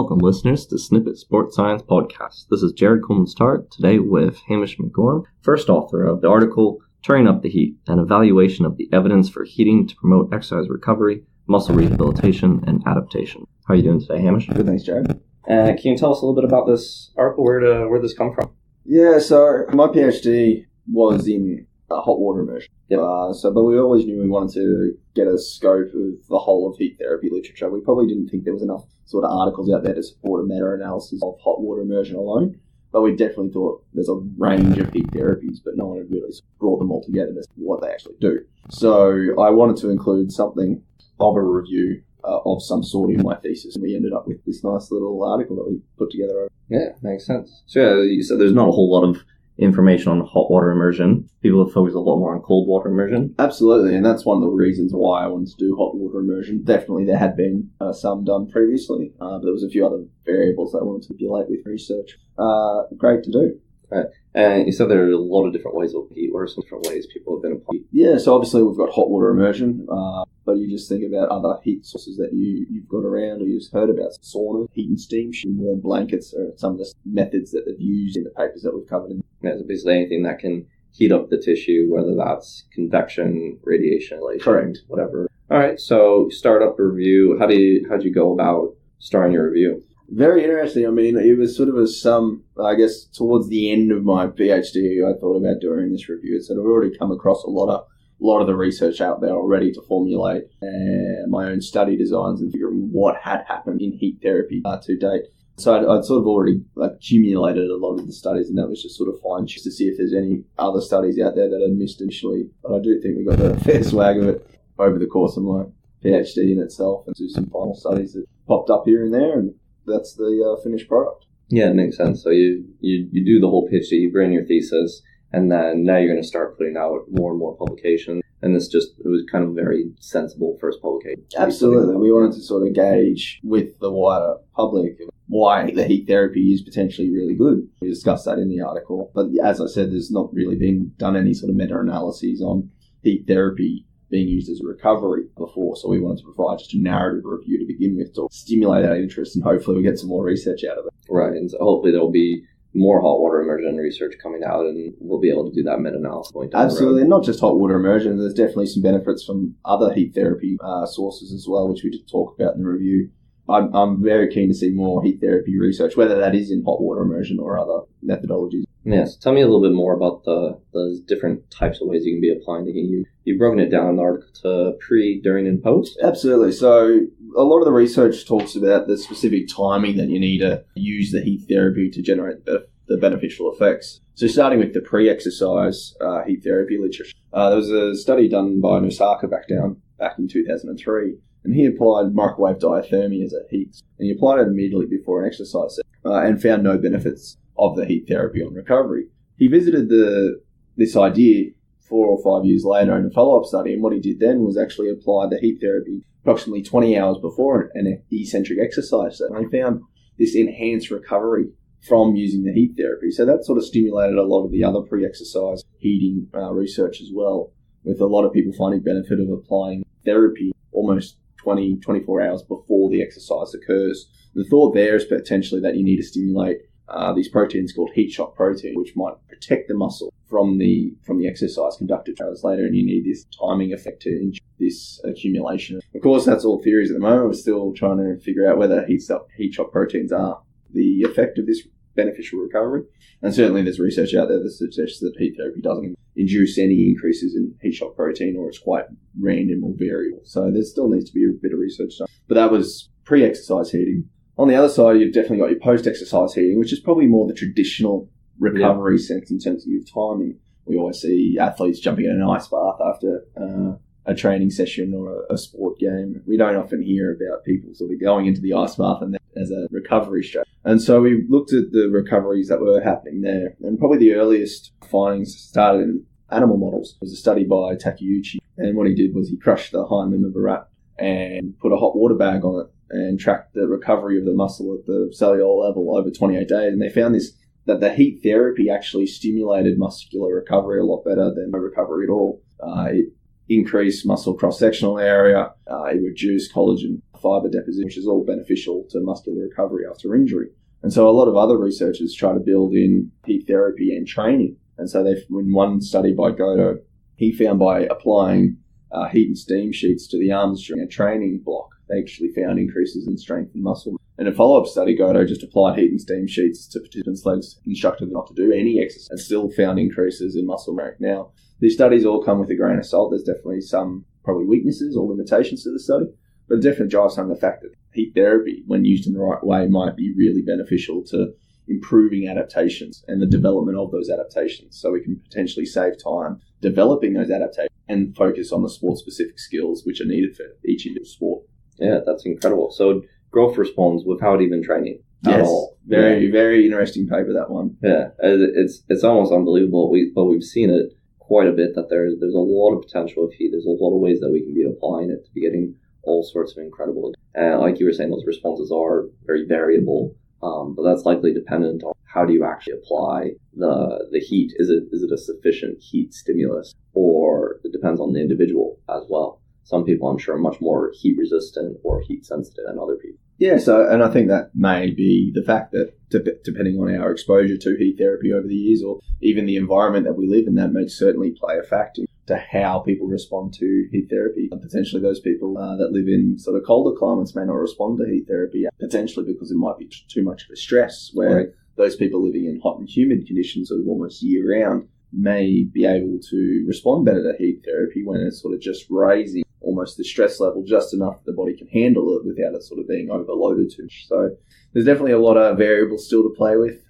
welcome listeners to Snippit Sports Science Podcast. This is Jared Coleman-Start, today with Hamish McGorm, first author of the article Turning Up the Heat, an evaluation of the evidence for heating to promote exercise recovery, muscle rehabilitation, and adaptation. How are you doing today, Hamish? Good, thanks, Jared. Can you tell us a little bit about this article, where this come from? Yeah, so my PhD was in hot water immersion. Yep. But we always knew we wanted to get a scope of the whole of heat therapy literature. We probably didn't think there was enough sort of articles out there to support a meta-analysis of hot water immersion alone. But we definitely thought there's a range of heat therapies, but no one had really brought them all together to what they actually do. So I wanted to include something of a review of some sort in my thesis. And we ended up with this nice little article that we put together. Yeah, makes sense. So yeah, you said there's not a whole lot of information on hot water immersion. People have focused a lot more on cold water immersion. Absolutely, and that's one of the reasons why I wanted to do hot water immersion. Definitely there had been some done previously, but there was a few other variables that I wanted to manipulate with research. Great to do. Right. And you said there are a lot of different ways of heat. What are some different ways people have been applying? Yeah, so obviously we've got hot water immersion, but you just think about other heat sources that you've got around or you've heard about. Sauna, heat and steam, warm blankets are some of the methods that they've used in the papers that we've covered. Yeah, so basically anything that can heat up the tissue, whether that's convection, radiation, correct, whatever. All right, so start up a review. How'd you go about starting your review? Very interesting. I mean, it was sort of I guess, towards the end of my PhD, I thought about doing this review. So I've already come across a lot of the research out there already to formulate my own study designs and figuring what had happened in heat therapy to date. So I'd sort of already accumulated a lot of the studies, and that was just sort of fine-tuned to see if there's any other studies out there that I'd missed initially. But I do think we got a fair swag of it over the course of my PhD in itself, and do some final studies that popped up here and there, and that's the finished product. Yeah, it makes sense. So you do the whole PhD, you bring your thesis, and then now you're going to start putting out more and more publications. And it was kind of a very sensible first publication. Absolutely. We wanted to sort of gauge with the wider public why the heat therapy is potentially really good. We discussed that in the article. But as I said, there's not really been done any sort of meta-analyses on heat therapy being used as a recovery before. So we wanted to provide just a narrative review to begin with to stimulate that interest, and hopefully we get some more research out of it. Right. And so hopefully there'll be more hot water immersion research coming out, and we'll be able to do that meta-analysis. Absolutely, and not just hot water immersion. There's definitely some benefits from other heat therapy sources as well, which we did talk about in the review. I'm very keen to see more heat therapy research, whether that is in hot water immersion or other methodologies. Yes, tell me a little bit more about the different types of ways you can be applying the heat. You've broken it down in the article to pre, during, and post? Absolutely. So a lot of the research talks about the specific timing that you need to use the heat therapy to generate the beneficial effects. So starting with the pre-exercise heat therapy literature, there was a study done by Nosaka back in 2003, and he applied microwave diathermy as a heat. And he applied it immediately before an exercise set, and found no benefits of the heat therapy on recovery. He visited this idea 4 or 5 years later in a follow-up study, and what he did then was actually apply the heat therapy approximately 20 hours before an eccentric exercise set. And he found this enhanced recovery from using the heat therapy. So that sort of stimulated a lot of the other pre-exercise heating research as well, with a lot of people finding benefit of applying therapy almost 24 hours before the exercise occurs. The thought there is potentially that you need to stimulate these proteins called heat shock protein, which might protect the muscle from the exercise conducted hours later, and you need this timing effect to ensure this accumulation. Of course, that's all theories at the moment. We're still trying to figure out whether heat shock proteins are the effect of this beneficial recovery. And certainly there's research out there that suggests that heat therapy doesn't induce any increases in heat shock protein, or it's quite random or variable. So there still needs to be a bit of research done. But that was pre-exercise heating. On the other side, you've definitely got your post-exercise heating, which is probably more the traditional recovery sense in terms of your timing. We always see athletes jumping in an ice bath after a training session or a sport game. We don't often hear about people sort of going into the ice bath and then as a recovery strategy. And so we looked at the recoveries that were happening there. And probably the earliest findings started in animal models. It was a study by Takeuchi. And what he did was he crushed the hind limb of a rat and put a hot water bag on it and tracked the recovery of the muscle at the cellular level over 28 days. And they found that the heat therapy actually stimulated muscular recovery a lot better than no recovery at all. It increased muscle cross-sectional area, it reduced collagen fibre deposition, which is all beneficial to muscular recovery after injury. And so a lot of other researchers try to build in heat therapy and training. And so in one study by Goto, he found by applying heat and steam sheets to the arms during a training block, they actually found increases in strength and muscle. In a follow-up study, Goto just applied heat and steam sheets to participants' legs, instructed them not to do any exercise, and still found increases in muscle mass. Now, these studies all come with a grain of salt. There's definitely some probably weaknesses or limitations to the study, but it definitely drives home the fact that heat therapy, when used in the right way, might be really beneficial to improving adaptations and the development of those adaptations. So we can potentially save time developing those adaptations and focus on the sport-specific skills which are needed for each individual sport. Yeah, that's incredible. So growth responds without even training at all. Very, very interesting paper, that one. Yeah, it's almost unbelievable. But we've seen it quite a bit that there's a lot of potential with heat. There's a lot of ways that we can be applying it to be getting all sorts of incredible. Like you were saying, those responses are very variable, but that's likely dependent on how do you actually apply the heat. Is it a sufficient heat stimulus, or it depends on the individual as well. Some people, I'm sure, are much more heat resistant or heat sensitive than other people. Yeah, and I think that may be the fact that depending on our exposure to heat therapy over the years, or even the environment that we live in, that may certainly play a factor to how people respond to heat therapy. And potentially those people that live in sort of colder climates may not respond to heat therapy, potentially because it might be too much of a stress, where right. Those people living in hot and humid conditions sort of almost year-round may be able to respond better to heat therapy when it's sort of just raising almost the stress level just enough that the body can handle it without it sort of being overloaded too much. So there's definitely a lot of variables still to play with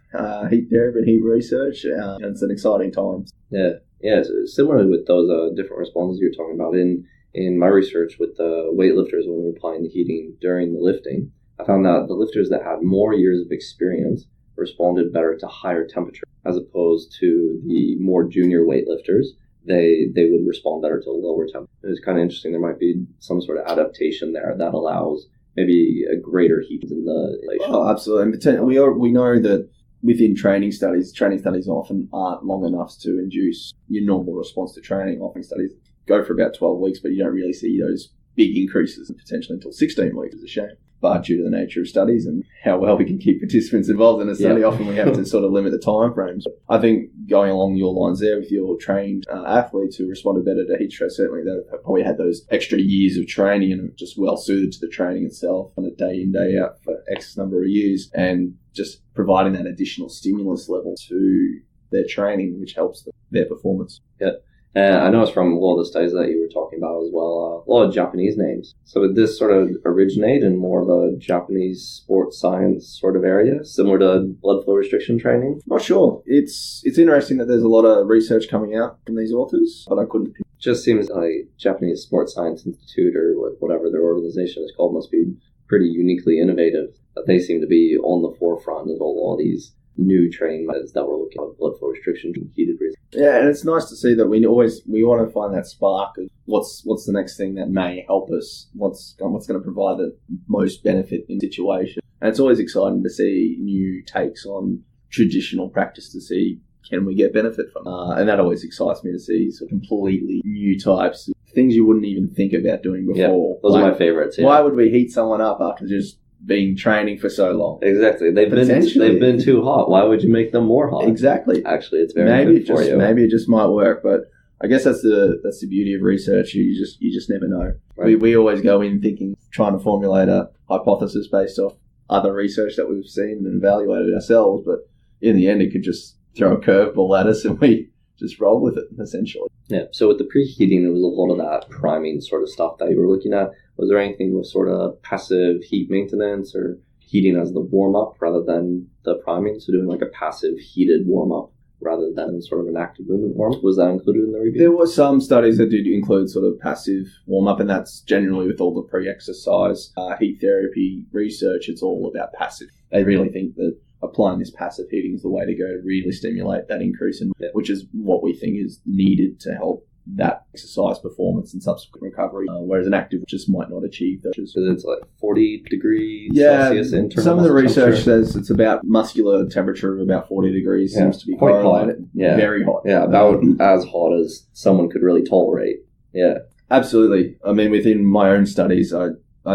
heat therapy and heat research, and it's an exciting time. Yeah, so similarly with those different responses you're talking about, in my research with the weightlifters when we were applying the heating during the lifting, I found that the lifters that had more years of experience responded better to higher temperature as opposed to the more junior weightlifters. They would respond better to a lower temperature. It was kind of interesting. There might be some sort of adaptation there that allows maybe a greater heat in the relation. Oh, absolutely. And we know that within training studies often aren't long enough to induce your normal response to training. Often studies go for about 12 weeks, but you don't really see those big increases potentially until 16 weeks. It's a shame. But due to the nature of studies and how well we can keep participants involved in a study, often we have to sort of limit the time frames. I think going along your lines there with your trained athletes who responded better to heat stress, certainly they probably had those extra years of training and are just well suited to the training itself on a day in, day out for X number of years, and just providing that additional stimulus level to their training, which helps their performance. Yeah. I noticed from a lot of the studies that you were talking about as well, a lot of Japanese names. So did this sort of originate in more of a Japanese sports science sort of area, similar to blood flow restriction training? Not sure. It's interesting that there's a lot of research coming out from these authors, but I couldn't. Just seems like Japanese Sports Science Institute, or whatever their organization is called, must be pretty uniquely innovative. That they seem to be on the forefront of all these new training methods that we're looking at blood flow restriction and heated reason. Yeah, and it's nice to see that we want to find that spark of what's the next thing that may help us, what's going to provide the most benefit in situation. And it's always exciting to see new takes on traditional practice to see can we get benefit from it. And that always excites me to see sort of completely new types of things you wouldn't even think about doing before. Yeah, those are my favorites. Yeah. Why would we heat someone up after just been training for so long? Exactly. They've been too hot. Why would you make them more hot? Exactly. Actually, it's very good for you. Maybe it just might work, but I guess that's the beauty of research. You just never know. Right. We always go in thinking, trying to formulate a hypothesis based off other research that we've seen and evaluated ourselves, but in the end it could just throw a curveball at us and we just roll with it, essentially. Yeah, so with the preheating, there was a lot of that priming sort of stuff that you were looking at. Was there anything with sort of passive heat maintenance or heating as the warm-up rather than the priming? So doing like a passive heated warm-up rather than sort of an active movement warm-up? Was that included in the review? There were some studies that did include sort of passive warm-up, and that's generally with all the pre-exercise heat therapy research. It's all about passive. They really think that applying this passive heating is the way to go to really stimulate that increase in, which is what we think is needed to help that exercise performance and subsequent recovery, whereas an active just might not achieve those. Because it's like 40 degrees Celsius internal. Some of the research says it's about muscular temperature of about 40 degrees. Seems to be quite hot. Very hot. Yeah, about as hot as someone could really tolerate Yeah. Absolutely. I mean, within my own studies, I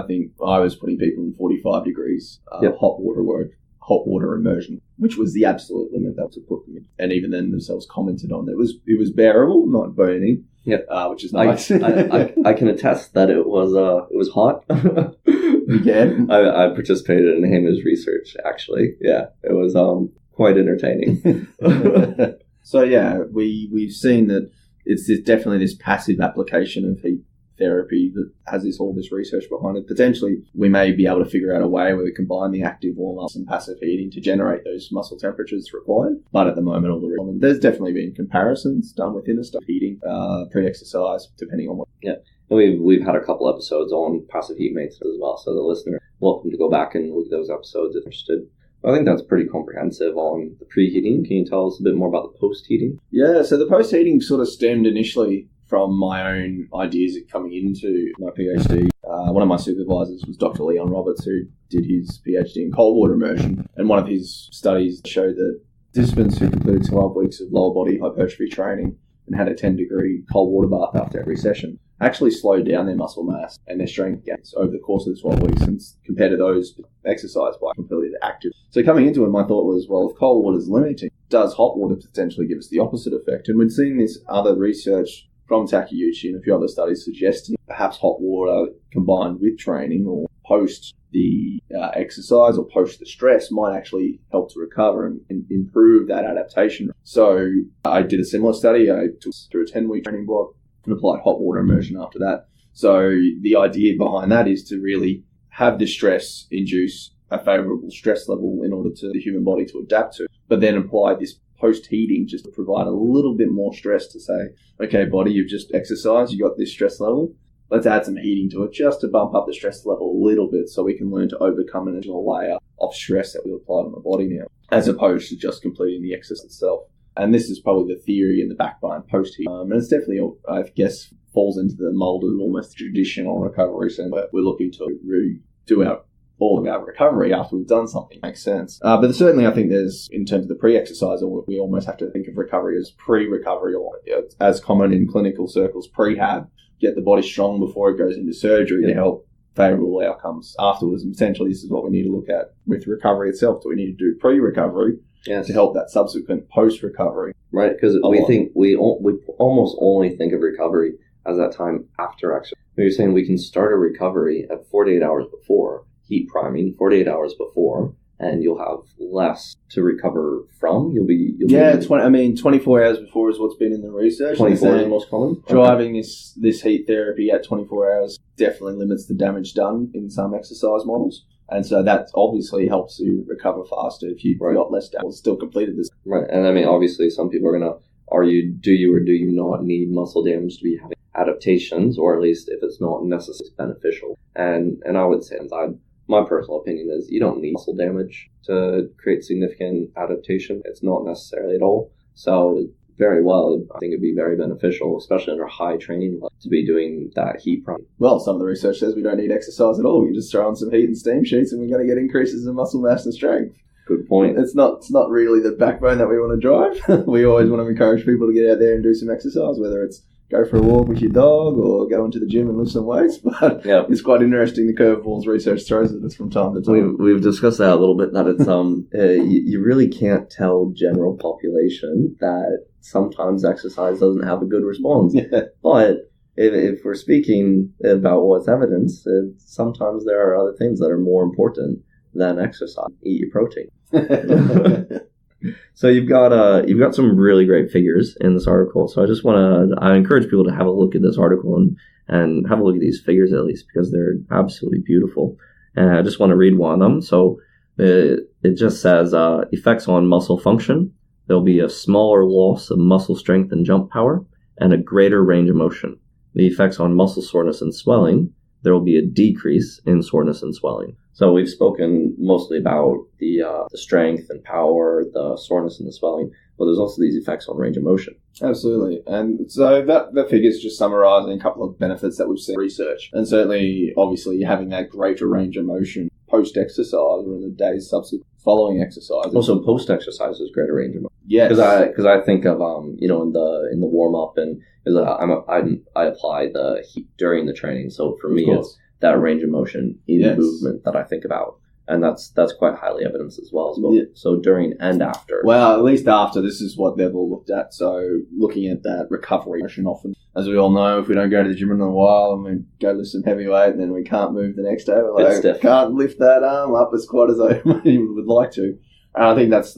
think I was putting people in 45 degrees hot water immersion, which was the absolute limit that to put them in. And even then themselves commented on it. It was bearable, not burning. Which is nice. I can attest that it was hot. You can. I participated in Hamish's research, actually. Yeah, it was quite entertaining. So yeah, we've seen that it's definitely this passive application of heat therapy that has all this research behind it. Potentially, we may be able to figure out a way where we combine the active warm-ups and passive heating to generate those muscle temperatures required. But at the moment, there's definitely been comparisons done within stuff heating, pre-exercise, depending on what. Yeah, and we've had a couple episodes on passive heat maintenance as well. So the listener, welcome to go back and look at those episodes if interested. I think that's pretty comprehensive on the preheating. Can you tell us a bit more about the post-heating? Yeah, so the post-heating sort of stemmed initially from my own ideas of coming into my PhD. One of my supervisors was Dr. Llion A Roberts, who did his PhD in cold water immersion. And one of his studies showed that participants who completed 12 weeks of lower body hypertrophy training and had a 10-degree cold water bath after every session actually slowed down their muscle mass and their strength gains over the course of the 12 weeks, and compared to those exercised by completely active. So coming into it, my thought was, well, if cold water is limiting, does hot water potentially give us the opposite effect? And we'd seen this other research from Takeuchi and a few other studies suggesting perhaps hot water combined with training or post the exercise or post the stress might actually help to recover and improve that adaptation. So I did a similar study. I took through a 10-week training block and applied hot water immersion after that. So the idea behind that is to really have the stress induce a favourable stress level in order to the human body to adapt to, but then apply this post-heating just to provide a little bit more stress to say, okay, body, you've just exercised, you got this stress level, let's add some heating to it just to bump up the stress level a little bit so we can learn to overcome an additional layer of stress that we applied on the body now, as opposed to just completing the exercise itself. And this is probably the theory and the backbone post-heating. And it's definitely, I guess, falls into the mold of almost traditional recovery. So we're looking to redo all of our recovery after we've done something. Makes sense. But certainly I think there's, in terms of the pre-exercise, we almost have to think of recovery as pre-recovery, or as common in clinical circles, prehab. Get the body strong before it goes into surgery to help favourable outcomes afterwards. And potentially this is what we need to look at with recovery itself. Do we need to do pre-recovery to help that subsequent post-recovery? Right, because we almost only think of recovery as that time after exercise. You're saying we can start a recovery at 48 hours before, heat priming 48 hours before, and you'll have less to recover from. 24 hours before is what's been in the research. 24 is the most common. Driving this heat therapy at 24 hours definitely limits the damage done in some exercise models. And so that obviously helps you recover faster if you've got less damage, still completed this. Right, and I mean, obviously some people are going to argue, do you or do you not need muscle damage to be having adaptations, or at least if it's not necessarily beneficial. And I would say, my personal opinion is you don't need muscle damage to create significant adaptation. It's not necessarily at all. So very well, I think it'd be very beneficial, especially under high training level, to be doing that heat priming. Well, some of the research says we don't need exercise at all. We just throw on some heat and steam sheets and we're going to get increases in muscle mass and strength. Good point. It's not really the backbone that we want to drive. We always want to encourage people to get out there and do some exercise, whether it's go for a walk with your dog or go into the gym and lift some weights. But it's quite interesting the curveballs research throws at us from time to time. We've discussed that a little bit, that it's you really can't tell general population that sometimes exercise doesn't have a good response. Yeah. But if we're speaking about what's evidence, sometimes there are other things that are more important than exercise. Eat your protein. So you've got some really great figures in this article. So I encourage people to have a look at this article and have a look at these figures at least, because they're absolutely beautiful. And I just want to read one of them. So it just says effects on muscle function. There'll be a smaller loss of muscle strength and jump power and a greater range of motion. The effects on muscle soreness and swelling. There will be a decrease in soreness and swelling. So we've spoken mostly about the strength and power, the soreness and the swelling, but there's also these effects on range of motion. Absolutely. And so that figure is just summarising a couple of benefits that we've seen in research. And certainly, obviously, having that greater range of motion post-exercise or in the days subsequent following exercise. Also, post-exercise is greater range of motion. Yes. Because I think of in the warm up and I apply the heat during the training. So for me, it's that range of motion in movement that I think about. And that's quite highly evidenced as well. Yeah. So during and after. Well, at least after, this is what they've all looked at. So looking at that recovery motion often, as we all know, if we don't go to the gym in a while and we go lift some heavy weight and then we can't move the next day, we're like, can't lift that arm up as quite as I would like to. And I think that's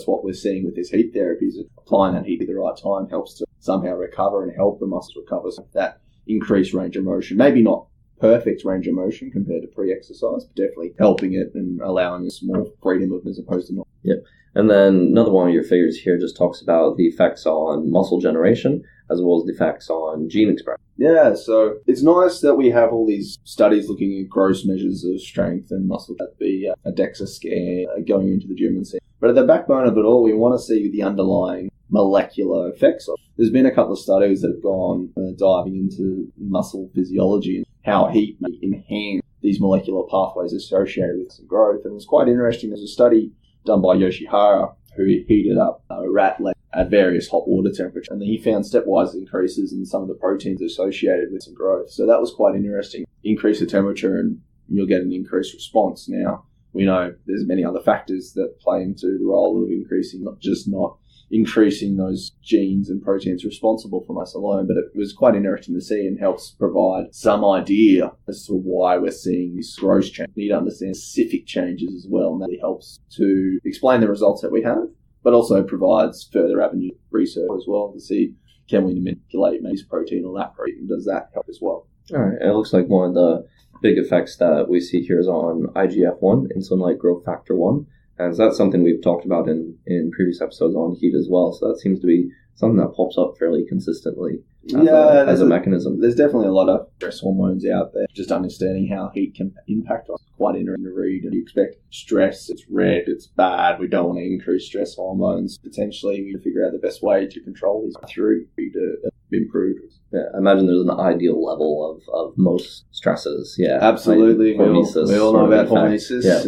what we're seeing with this heat therapy, is applying that heat at the right time helps to somehow recover and help the muscles recover. So that increased range of motion, maybe not perfect range of motion compared to pre-exercise, but definitely helping it and allowing us more freedom of as opposed to not. Yep. And then another one of your figures here just talks about the effects on muscle generation as well as the effects on gene expression. Yeah, so it's nice that we have all these studies looking at gross measures of strength and muscle. That'd be a DEXA scan, going into the gym and seeing. But at the backbone of it all, we want to see the underlying molecular effects of it. There's been a couple of studies that have gone diving into muscle physiology and how heat may enhance these molecular pathways associated with some growth. And it was quite interesting. There's a study done by Yoshihara who heated up a rat leg at various hot water temperatures, and he found stepwise increases in some of the proteins associated with some growth. So that was quite interesting. Increase the temperature and you'll get an increased response. Now, we know there's many other factors that play into the role of increasing, not increasing those genes and proteins responsible for muscle alone, but it was quite interesting to see and helps provide some idea as to why we're seeing this gross change. We need to understand specific changes as well, and that helps to explain the results that we have, but also provides further avenue research as well to see, can we manipulate this protein or that protein? Does that help as well? All right. It looks like one of the big effects that we see here is on IGF-1, insulin-like growth factor 1. And so that's something we've talked about in previous episodes on heat as well. So that seems to be something that pops up fairly consistently as a mechanism. There's definitely a lot of stress hormones out there. Just understanding how heat can impact us, quite interesting to read. And you expect stress, it's red, it's bad. We don't want to increase stress hormones. Potentially, we figure out the best way to control these through to improve. Yeah, I imagine there's an ideal level of most stresses. Yeah, absolutely. Like we all know about hormesis. Yeah.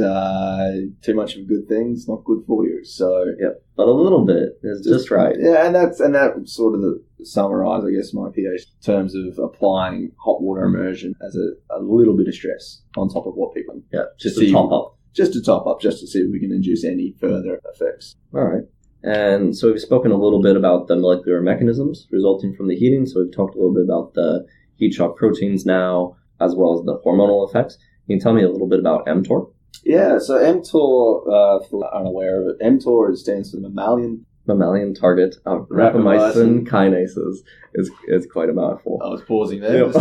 Too much of a good thing is not good for you. So yeah, but a little bit is just right. Yeah, and that sort of summarise, I guess, my PhD in terms of applying hot water immersion as a little bit of stress on top of what people. Yeah, just to top up. Just to top up, just to see if we can induce any further effects. All right. And so we've spoken a little bit about the molecular mechanisms resulting from the heating. So we've talked a little bit about the heat shock proteins now, as well as the hormonal effects. Can you tell me a little bit about mTOR? Yeah, so mTOR, for those unaware of it, mTOR stands for mammalian target of rapamycin kinases. Is quite a mouthful. I was pausing there. So,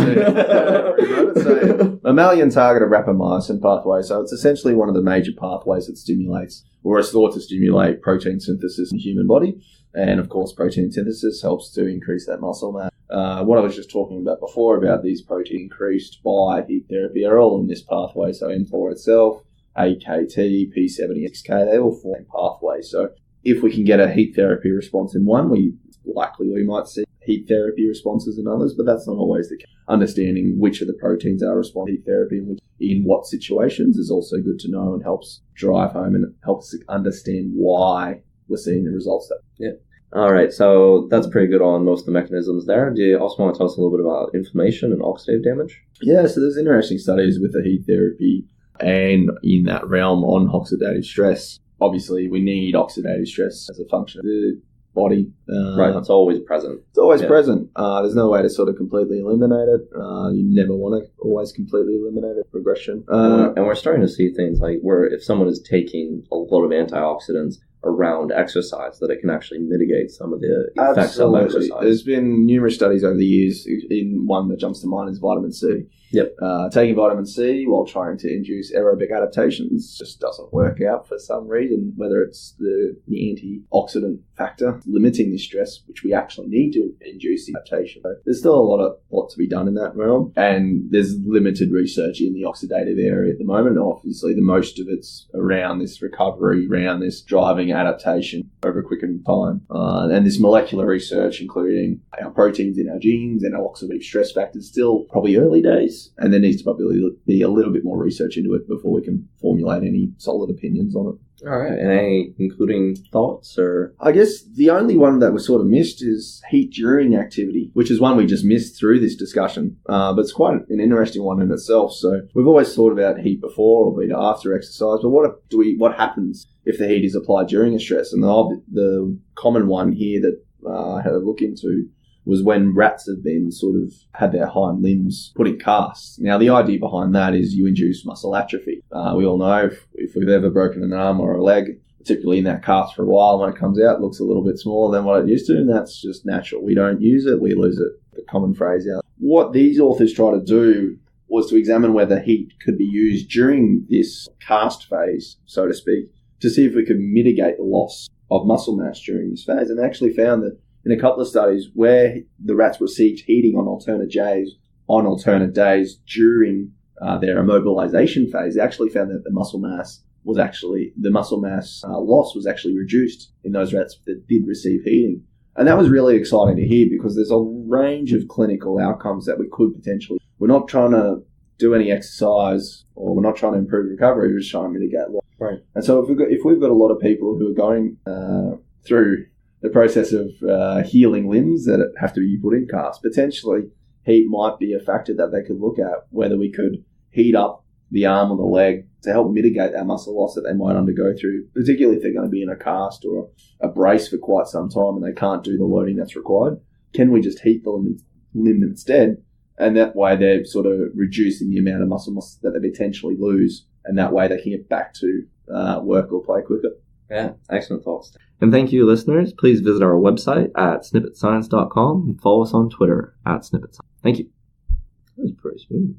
mammalian target of rapamycin pathway. So it's essentially one of the major pathways that stimulates, or is thought to stimulate, protein synthesis in the human body. And of course, protein synthesis helps to increase that muscle mass. What I was just talking about before about these proteins increased by heat therapy are all in this pathway. So mTOR itself, AKT, P70XK, they all form pathways. So if we can get a heat therapy response in one, we might see heat therapy responses in others, but that's not always the case. Understanding which of the proteins are responding to heat therapy and in what situations is also good to know and helps drive home and helps us understand why we're seeing the results that. Yeah. All right, so that's pretty good on most of the mechanisms there. Do you also want to tell us a little bit about inflammation and oxidative damage? Yeah, so there's interesting studies with the heat therapy and in that realm on oxidative stress. Obviously, we need oxidative stress as a function of the body. Right, it's always present. It's always present. There's no way to sort of completely eliminate it. You never want to always completely eliminate it, progression. And we're starting to see things like where if someone is taking a lot of antioxidants around exercise, that it can actually mitigate some of the effects of exercise. There's been numerous studies over the years. In one that jumps to mind is vitamin C. Yep. Taking vitamin C while trying to induce aerobic adaptations just doesn't work out for some reason, whether it's the antioxidant factor limiting the stress, which we actually need to induce the adaptation. So there's still a lot to be done in that realm, and there's limited research in the oxidative area at the moment. Obviously, the most of it's around this recovery, around this driving adaptation over a quickened time. And this molecular research, including our proteins in our genes and our oxidative stress factors, still probably early days. And there needs to probably be a little bit more research into it before we can formulate any solid opinions on it. All right. And any concluding thoughts or? I guess the only one that was sort of missed is heat during activity, which is one we just missed through this discussion. But it's quite an interesting one in itself. So we've always thought about heat before or heat after exercise, but what happens if the heat is applied during a stress? And the common one here that I had a look into was when rats have been sort of had their hind limbs put in casts. Now, the idea behind that is you induce muscle atrophy. We all know if we've ever broken an arm or a leg, particularly in that cast for a while, when it comes out, it looks a little bit smaller than what it used to, and that's just natural. We don't use it, we lose it. The common phrase out. What these authors try to do was to examine whether heat could be used during this cast phase, so to speak, to see if we could mitigate the loss of muscle mass during this phase, and they actually found that in a couple of studies where the rats received heating on alternate days during their immobilisation phase, they actually found that the muscle mass loss was actually reduced in those rats that did receive heating. And that was really exciting to hear because there's a range of clinical outcomes that we could potentially. We're not trying to do any exercise or we're not trying to improve recovery, we're just trying to mitigate loss. Right. And so if we've got a lot of people who are going through the process of healing limbs that have to be put in casts, potentially heat might be a factor that they could look at, whether we could heat up the arm or the leg to help mitigate that muscle loss that they might undergo through, particularly if they're going to be in a cast or a brace for quite some time and they can't do the loading that's required. Can we just heat the limb instead? And that way they're sort of reducing the amount of muscle mass that they potentially lose, and that way they can get back to work or play quicker. Yeah, excellent thoughts. And thank you, listeners. Please visit our website at snippetscience.com and follow us on Twitter at snippetscience. Thank you. That was pretty smooth.